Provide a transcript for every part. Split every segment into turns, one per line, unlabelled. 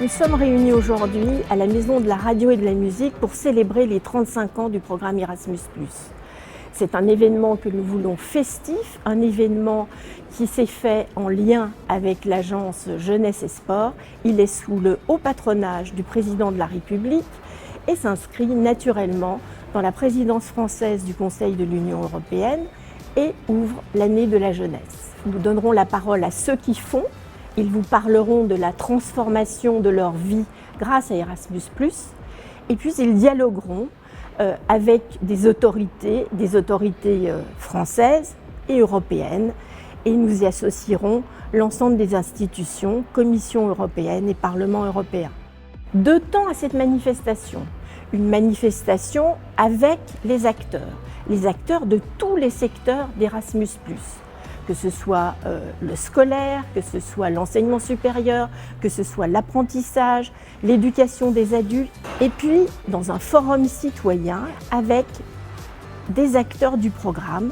Nous sommes réunis aujourd'hui à la Maison de la Radio et de la Musique pour célébrer les 35 ans du programme Erasmus+. C'est un événement que nous voulons festif, un événement qui s'est fait en lien avec l'agence Jeunesse et Sport. Il est sous le haut patronage du président de la République et s'inscrit naturellement dans la présidence française du Conseil de l'Union européenne et ouvre l'année de la jeunesse. Nous donnerons la parole à ceux qui font. Ils vous parleront de la transformation de leur vie grâce à Erasmus+, et puis ils dialogueront avec des autorités françaises et européennes, et nous y associerons l'ensemble des institutions, Commission européenne et Parlement européen. 2 temps à cette manifestation, une manifestation avec les acteurs de tous les secteurs d'Erasmus+. Que ce soit le scolaire, que ce soit l'enseignement supérieur, que ce soit l'apprentissage, l'éducation des adultes, et puis dans un forum citoyen avec des acteurs du programme.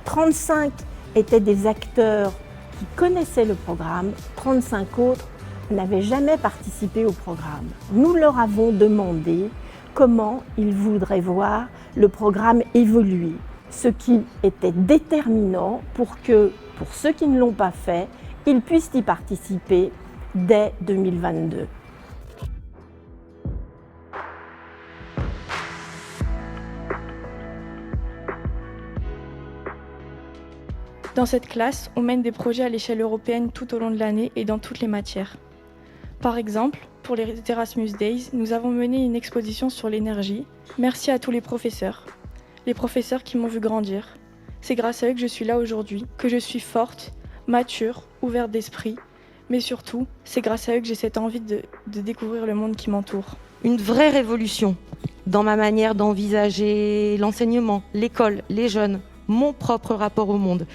35 étaient des acteurs qui connaissaient le programme, 35 autres n'avaient jamais participé au programme. Nous leur avons demandé comment ils voudraient voir le programme évoluer. Ce qui était déterminant pour que, pour ceux qui ne l'ont pas fait, ils puissent y participer dès 2022.
Dans cette classe, on mène des projets à l'échelle européenne tout au long de l'année et dans toutes les matières. Par exemple, pour les Erasmus Days, nous avons mené une exposition sur l'énergie. Merci à tous les professeurs qui m'ont vu grandir. C'est grâce à eux que je suis là aujourd'hui, que je suis forte, mature, ouverte d'esprit, mais surtout, c'est grâce à eux que j'ai cette envie de découvrir le monde qui m'entoure.
Une vraie révolution dans ma manière d'envisager l'enseignement, l'école, les jeunes, mon propre rapport au monde,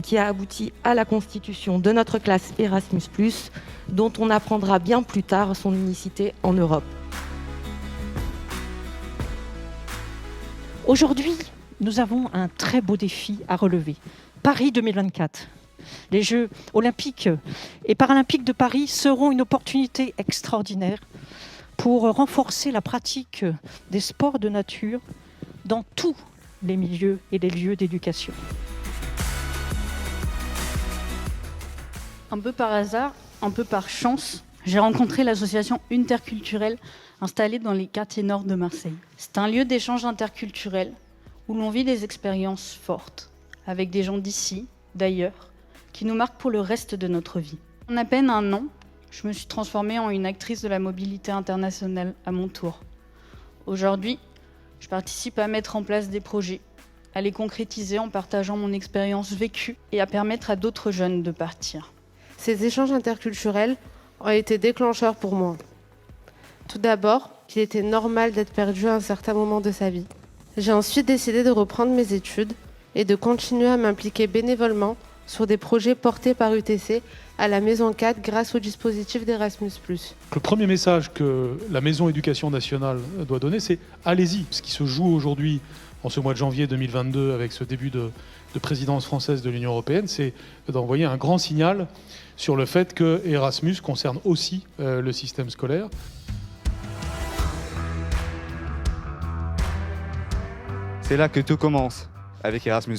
qui a abouti à la constitution de notre classe Erasmus+, dont on apprendra bien plus tard son unicité en Europe.
Aujourd'hui, nous avons un très beau défi à relever. Paris 2024. Les Jeux olympiques et paralympiques de Paris seront une opportunité extraordinaire pour renforcer la pratique des sports de nature dans tous les milieux et les lieux d'éducation.
Un peu par hasard, un peu par chance, j'ai rencontré l'association interculturelle installée dans les quartiers nord de Marseille. C'est un lieu d'échange interculturel où l'on vit des expériences fortes avec des gens d'ici, d'ailleurs, qui nous marquent pour le reste de notre vie. En à peine 1 an, je me suis transformée en une actrice de la mobilité internationale à mon tour. Aujourd'hui, je participe à mettre en place des projets, à les concrétiser en partageant mon expérience vécue et à permettre à d'autres jeunes de partir.
Ces échanges interculturels ont été déclencheurs pour moi. Tout d'abord, qu'il était normal d'être perdu à un certain moment de sa vie. J'ai ensuite décidé de reprendre mes études et de continuer à m'impliquer bénévolement sur des projets portés par UTC à la Maison 4 grâce au dispositif d'Erasmus+.
Le premier message que la Maison Éducation Nationale doit donner, c'est allez-y. Ce qui se joue aujourd'hui, en ce mois de janvier 2022, avec ce début de présidence française de l'Union européenne, c'est d'envoyer un grand signal sur le fait que Erasmus concerne aussi le système scolaire.
C'est là que tout commence, avec Erasmus+.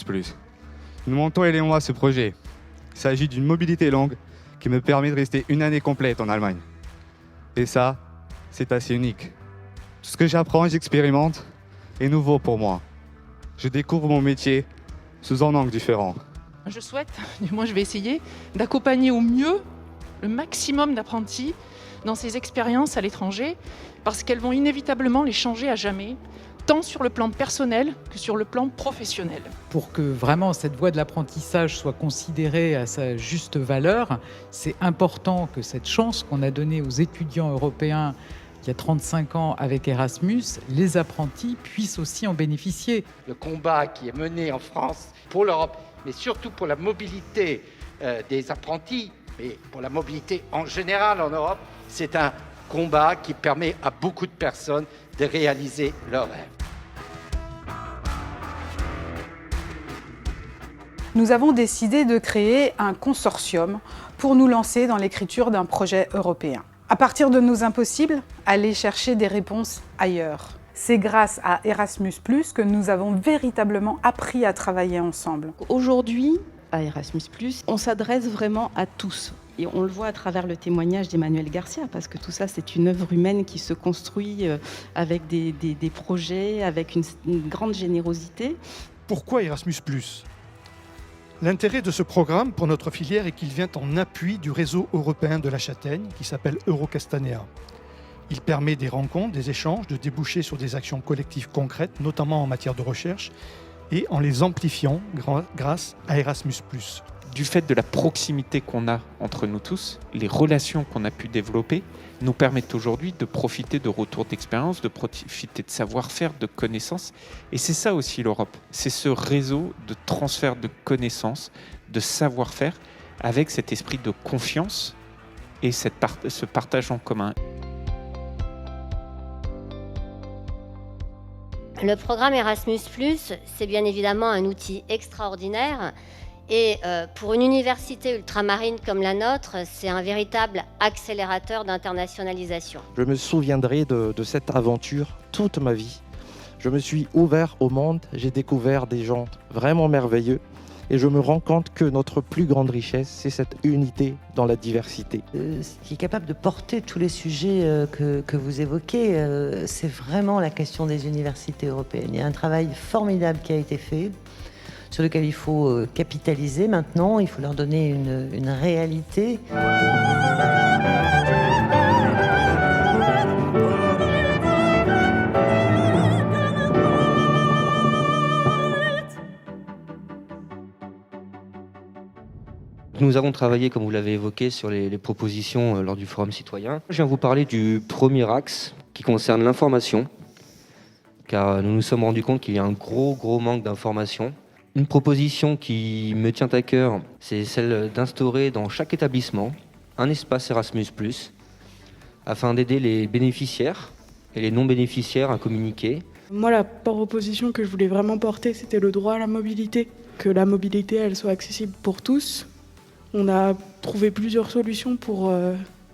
Nous montons Hélène et moi ce projet. Il s'agit d'une mobilité longue qui me permet de rester 1 année complète en Allemagne. Et ça, c'est assez unique. Tout ce que j'apprends et j'expérimente est nouveau pour moi. Je découvre mon métier sous un angle différent.
Je souhaite, du moins je vais essayer, d'accompagner au mieux le maximum d'apprentis dans ces expériences à l'étranger, parce qu'elles vont inévitablement les changer à jamais, tant sur le plan personnel que sur le plan professionnel.
Pour que vraiment cette voie de l'apprentissage soit considérée à sa juste valeur, c'est important que cette chance qu'on a donnée aux étudiants européens il y a 35 ans avec Erasmus, les apprentis puissent aussi en bénéficier.
Le combat qui est mené en France pour l'Europe, mais surtout pour la mobilité des apprentis, mais pour la mobilité en général en Europe, c'est un combat qui permet à beaucoup de personnes de réaliser leurs rêves.
Nous avons décidé de créer un consortium pour nous lancer dans l'écriture d'un projet européen. À partir de nos impossibles, aller chercher des réponses ailleurs. C'est grâce à Erasmus+, que nous avons véritablement appris à travailler ensemble.
Aujourd'hui, à Erasmus+, on s'adresse vraiment à tous. Et on le voit à travers le témoignage d'Emmanuel Garcia, parce que tout ça, c'est une œuvre humaine qui se construit avec des projets, avec une grande générosité.
Pourquoi Erasmus+? L'intérêt de ce programme pour notre filière est qu'il vient en appui du réseau européen de la châtaigne, qui s'appelle Eurocastanea. Il permet des rencontres, des échanges, de déboucher sur des actions collectives concrètes, notamment en matière de recherche, et en les amplifiant grâce à Erasmus+.
Du fait de la proximité qu'on a entre nous tous, les relations qu'on a pu développer nous permettent aujourd'hui de profiter de retours d'expérience, de profiter de savoir-faire, de connaissances. Et c'est ça aussi l'Europe, c'est ce réseau de transfert de connaissances, de savoir-faire, avec cet esprit de confiance et ce partage en commun.
Le programme Erasmus+, c'est bien évidemment un outil extraordinaire. Et pour une université ultramarine comme la nôtre, c'est un véritable accélérateur d'internationalisation.
Je me souviendrai de cette aventure toute ma vie. Je me suis ouvert au monde, j'ai découvert des gens vraiment merveilleux et je me rends compte que notre plus grande richesse, c'est cette unité dans la diversité.
Ce qui est capable de porter tous les sujets que vous évoquez, c'est vraiment la question des universités européennes. Il y a un travail formidable qui a été fait, sur lequel il faut capitaliser maintenant, il faut leur donner une réalité.
Nous avons travaillé, comme vous l'avez évoqué, sur les propositions lors du Forum citoyen. Je viens vous parler du premier axe qui concerne l'information, car nous nous sommes rendus compte qu'il y a un gros manque d'information. Une proposition qui me tient à cœur, c'est celle d'instaurer dans chaque établissement un espace Erasmus+, afin d'aider les bénéficiaires et les non-bénéficiaires à communiquer.
Moi, la proposition que je voulais vraiment porter, c'était le droit à la mobilité. Que la mobilité, elle soit accessible pour tous. On a trouvé plusieurs solutions pour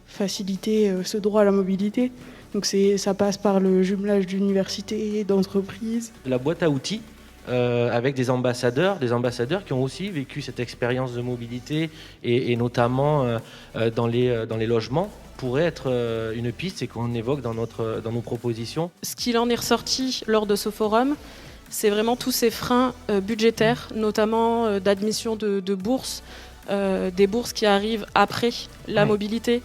faciliter ce droit à la mobilité. Donc ça passe par le jumelage d'universités et d'entreprises.
La boîte à outils, avec des ambassadeurs qui ont aussi vécu cette expérience de mobilité et notamment dans les logements, pourrait être une piste et qu'on évoque dans nos propositions.
Ce qu'il en est ressorti lors de ce forum, c'est vraiment tous ces freins budgétaires, notamment d'admission de bourses, des bourses qui arrivent après la mobilité,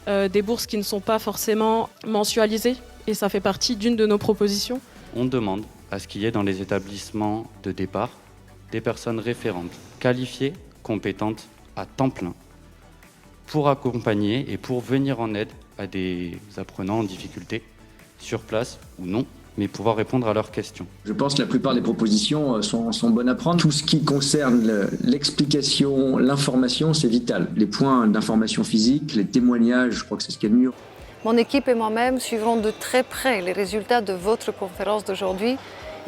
des bourses qui ne sont pas forcément mensualisées, et ça fait partie d'une de nos propositions.
On demande à ce qu'il y ait dans les établissements de départ des personnes référentes, qualifiées, compétentes, à temps plein, pour accompagner et pour venir en aide à des apprenants en difficulté, sur place ou non, mais pouvoir répondre à leurs questions.
Je pense que la plupart des propositions sont bonnes à prendre. Tout ce qui concerne l'explication, l'information, c'est vital. Les points d'information physique, les témoignages, je crois que c'est ce qu'il y a de mieux.
Mon équipe et moi-même suivrons de très près les résultats de votre conférence d'aujourd'hui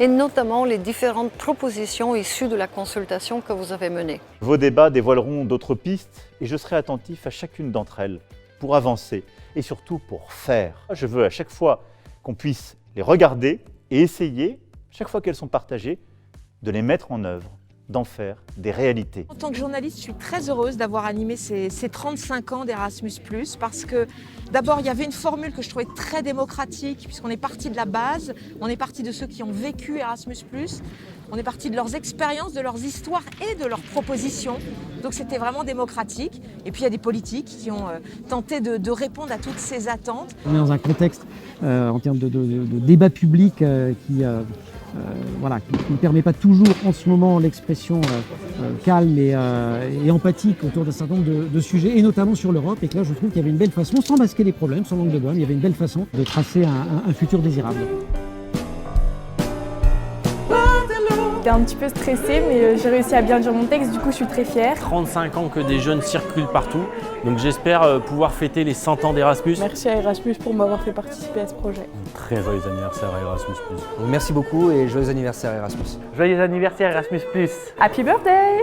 et notamment les différentes propositions issues de la consultation que vous avez menée.
Vos débats dévoileront d'autres pistes et je serai attentif à chacune d'entre elles pour avancer et surtout pour faire. Je veux à chaque fois qu'on puisse les regarder et essayer, chaque fois qu'elles sont partagées, de les mettre en œuvre, d'en faire des réalités.
En tant que journaliste, je suis très heureuse d'avoir animé ces 35 ans d'Erasmus+, parce que d'abord, il y avait une formule que je trouvais très démocratique, puisqu'on est parti de la base, on est parti de ceux qui ont vécu Erasmus+, on est parti de leurs expériences, de leurs histoires et de leurs propositions. Donc c'était vraiment démocratique. Et puis il y a des politiques qui ont tenté de répondre à toutes ces attentes.
On est dans un contexte en termes de débat public qui ne permet pas toujours en ce moment l'expression calme et empathique autour d'un certain nombre de sujets, et notamment sur l'Europe. Et que là, je trouve qu'il y avait une belle façon, sans masquer les problèmes, sans langue de bois, mais il y avait une belle façon de tracer un futur désirable.
J'étais un petit peu stressée, mais j'ai réussi à bien dire mon texte, du coup je suis très fière.
35 ans que des jeunes circulent partout, donc j'espère pouvoir fêter les 100 ans d'Erasmus.
Merci à Erasmus pour m'avoir fait participer à ce projet.
Très joyeux anniversaire à Erasmus+.
Donc merci beaucoup et joyeux anniversaire Erasmus.
Joyeux anniversaire Erasmus+.
Happy birthday!